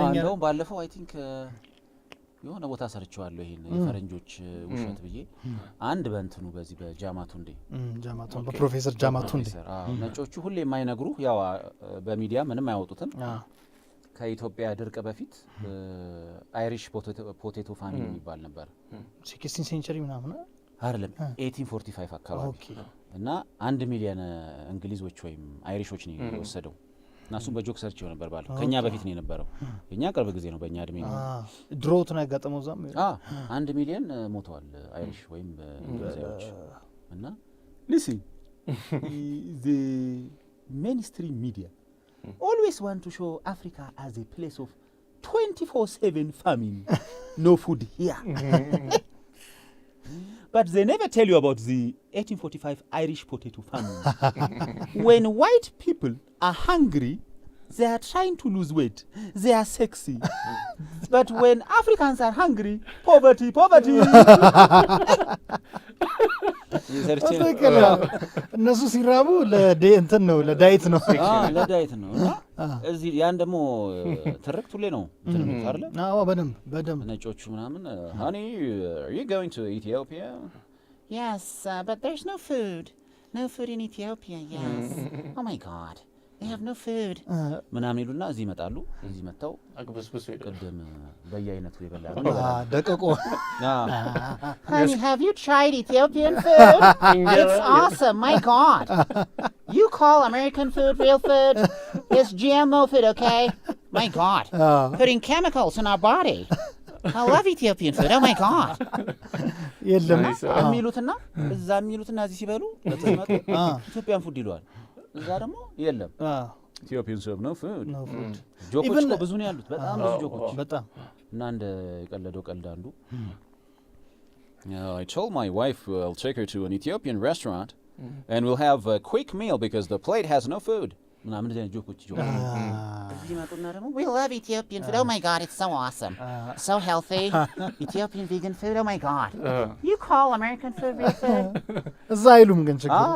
እንደውም ባለፈው አይ ቲንክ የሆነ ቦታ ሰርቻለሁ ይሄን የፈረንጆች ውሸት ብዬ አንድ በእንትኑ በዚህ በጃማቱንዴ በፕሮፌሰር ጃማቱንዴ ነጮቹ ሁሌ የማይነግሩ ያው በሚዲያ ምንም አያወጡትም ከኢትዮጵያ ድርቅ በፊት አይሪሽ ፖቴቶ ፋሚሊ የሚባል ነበር 16 ሴንቸሪ ምናምን አይደለም 1845 አካባቢ እና 1 ሚሊዮን እንግሊዞች ወይም አይሪሾች ነው የወሰደው እና እሱም በጆክ ሰርቸው ነበር ባለ ከኛ በፊት ነው የነበረው የኛ ቅርብ ጊዜ ነው በእኛ እድሜ ነው ድሮት ነው ያጋጠመው ዛም 1 ሚሊዮን ሞተዋል አይሪሽ ወይም እንግሊዞች እና listen the mainstream media always want to show Africa as a place of 24/7 famine no food here but they never tell you about the 1845 Irish potato famine when white people are hungry they are trying to lose weight they are sexy but when Africans are hungry poverty እነሱ ሲራቡ ለእንትን ነው ለዳይት ነው ለዳይት ነው እዚህ ያን ደሞ ትርክት ሁሌ ነው እንትን አይደለ አዎ በደም ነጮቹ ምናምን honey are you going to Ethiopia yes but there's no food in Ethiopia yes oh my god they have no food ምናምን ይሉና እዚህ ይመጣሉ እዚህ መጣው አግበስበስ ቀደም በየአይነቱ ይበላሉ ደቀቆ honey have you tried Ethiopian food it's awesome my god you call American food real food it's GMO food okay my god putting chemicals in our body I love Ethiopian food oh my god የለም የሚሉትና እዛ የሚሉትና እዚህ ሲበሉ ለተመጡ ኢትዮጵያን ፉድ ይሏል እዛ ደግሞ የለም Ethiopian food no food ጆኮች ብዙ ነው ያሉት በጣም ብዙ ጆኮች በጣም እና እንደ ቀለደው ቀልዳንዱ I told my wife I'll take her to an Ethiopian restaurant and we'll have a quick meal because the plate has no food ምናምን እንደ ጆኮች እዚህ መጡና ደግሞ we love Ethiopian food oh my god it's so awesome so healthy Ethiopian vegan food oh my god you call American food real food እዛ አይሉም ግን ችግር